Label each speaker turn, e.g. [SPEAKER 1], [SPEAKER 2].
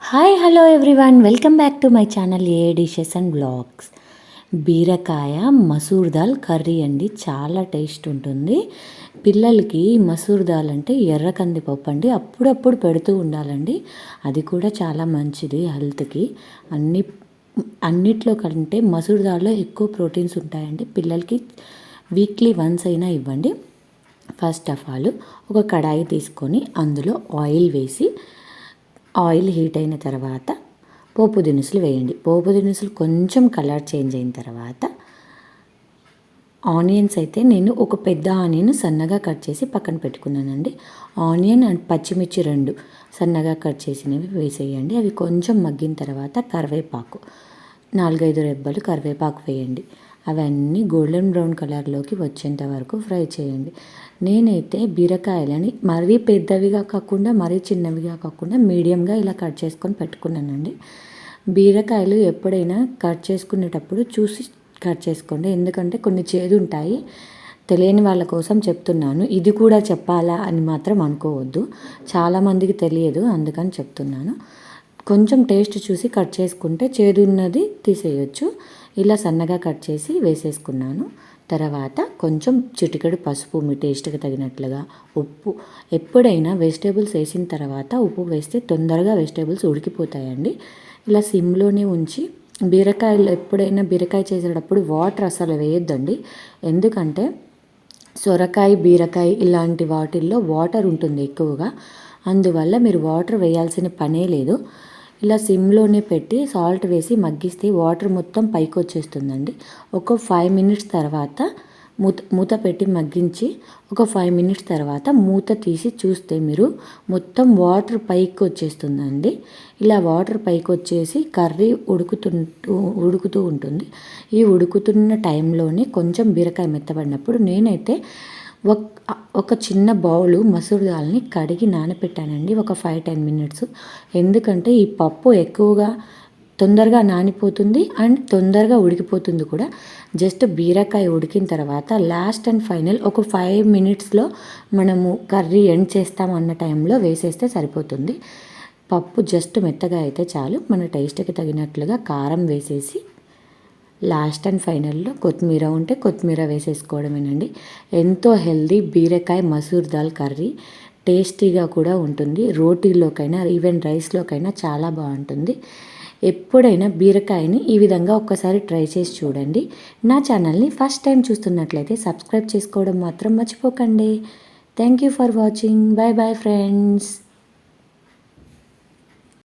[SPEAKER 1] Hi hello everyone, welcome back to my channel a dishes and blogs. బీరకాయ masoor dal curry అండి, చాలా taste ఉంటుంది. పిల్లలకి మసూర్ దాల్ అంటే ఎర్ర కందిపప్పు అండి, అప్పుడప్పుడు పెడుతూ ఉండాలండి. అది కూడా చాలా మంచిది హెల్త్కి. అన్నిట్లో కంటే మసూర్ దాల్లో ఎక్కువ ప్రోటీన్స్ ఉంటాయండి. పిల్లలకి వీక్లీ వన్స్ అయినా ఇవ్వండి. ఫస్ట్ ఆఫ్ ఆల్ ఒక కడాయి తీసుకొని అందులో ఆయిల్ వేసి, ఆయిల్ హీట్ అయిన తర్వాత పోపు దినుసులు వేయండి. పోపు దినుసులు కొంచెం కలర్ చేంజ్ అయిన తర్వాత ఆనియన్స్ అయితే నేను ఒక పెద్ద ఆనియన్ సన్నగా కట్ చేసి పక్కన పెట్టుకున్నానండి. ఆనియన్ అండ్ పచ్చిమిర్చి రెండు సన్నగా కట్ చేసినవి వేసేయండి. అవి కొంచెం మగ్గిన తర్వాత కరివేపాకు 4-5 రెబ్బలు కరివేపాకు వేయండి. అవన్నీ గోల్డెన్ బ్రౌన్ కలర్లోకి వచ్చేంత వరకు ఫ్రై చేయండి. నేనైతే బీరకాయలని మరీ పెద్దవిగా కాకుండా మరీ చిన్నవిగా కాకుండా మీడియంగా ఇలా కట్ చేసుకొని పెట్టుకున్నానండి. బీరకాయలు ఎప్పుడైనా కట్ చేసుకునేటప్పుడు చూసి కట్ చేసుకోండి, ఎందుకంటే కొన్ని చేదు ఉంటాయి. తెలియని వాళ్ళ కోసం చెప్తున్నాను. ఇది కూడా చెప్పాలా అని మాత్రం అనుకోవద్దు, చాలామందికి తెలియదు, అందుకని చెప్తున్నాను. కొంచెం టేస్ట్ చూసి కట్ చేసుకుంటే చేదు ఉన్నది తీసేయచ్చు. ఇలా సన్నగా కట్ చేసి వేసేసుకున్నాను. తర్వాత కొంచెం చిటికెడు పసుపు, మీ టేస్ట్కి తగినట్లుగా ఉప్పు. ఎప్పుడైనా వెజిటేబుల్స్ వేసిన తర్వాత ఉప్పు వేస్తే తొందరగా వెజిటేబుల్స్ ఉడికిపోతాయండి. ఇలా సిమ్లోనే ఉంచి బీరకాయలు ఎప్పుడైనా బీరకాయ చేసేటప్పుడు వాటర్ అసలు వేయొద్దండి, ఎందుకంటే సొరకాయ, బీరకాయ ఇలాంటి వాటిల్లో వాటర్ ఉంటుంది ఎక్కువగా. అందువల్ల మీరు వాటర్ వేయాల్సిన పనే లేదు. ఇలా సిమ్లోనే పెట్టి సాల్ట్ వేసి మగ్గిస్తే వాటర్ మొత్తం పైకి వచ్చేస్తుందండి. ఒక 5 మినిట్స్ తర్వాత మూత పెట్టి మగ్గించి ఒక 5 మినిట్స్ తర్వాత మూత తీసి చూస్తే మీరు మొత్తం వాటర్ పైకి వచ్చేస్తుందండి. ఇలా వాటర్ పైకి వచ్చేసి కర్రీ ఉడుకుతూ ఉంటుంది. ఈ ఉడుకుతున్న టైంలోనే కొంచెం బీరకాయ మెత్తబడినప్పుడు నేనైతే ఒక చిన్న బౌలు మసూర్ దాల్ని కడిగి నానబెట్టానండి, ఒక 5-10 మినిట్స్. ఎందుకంటే ఈ పప్పు ఎక్కువగా తొందరగా నానిపోతుంది అండ్ తొందరగా ఉడికిపోతుంది కూడా. జస్ట్ బీరకాయ ఉడికిన తర్వాత లాస్ట్ అండ్ ఫైనల్ ఒక 5 మినిట్స్లో మనము కర్రీ ఎండ్ చేస్తామన్న టైంలో వేసేస్తే సరిపోతుంది. పప్పు జస్ట్ మెత్తగా అయితే చాలు. మన టేస్ట్కి తగినట్లుగా కారం వేసేసి లాస్ట్ అండ్ ఫైనల్లో కొత్తిమీర ఉంటే కొత్తిమీర వేసేసుకోవడమేనండి. ఎంతో హెల్దీ బీరకాయ మసూర్ దాల్ కర్రీ. టేస్టీగా కూడా ఉంటుంది. రోటీలోకైనా ఈవెన్ రైస్లోకైనా చాలా బాగుంటుంది. ఎప్పుడైనా బీరకాయని ఈ విధంగా ఒక్కసారి ట్రై చేసి చూడండి. నా ఛానల్ని ఫస్ట్ టైం చూస్తున్నట్లయితే సబ్స్క్రైబ్ చేసుకోవడం మాత్రం మర్చిపోకండి. Thank you for watching. Bye bye friends.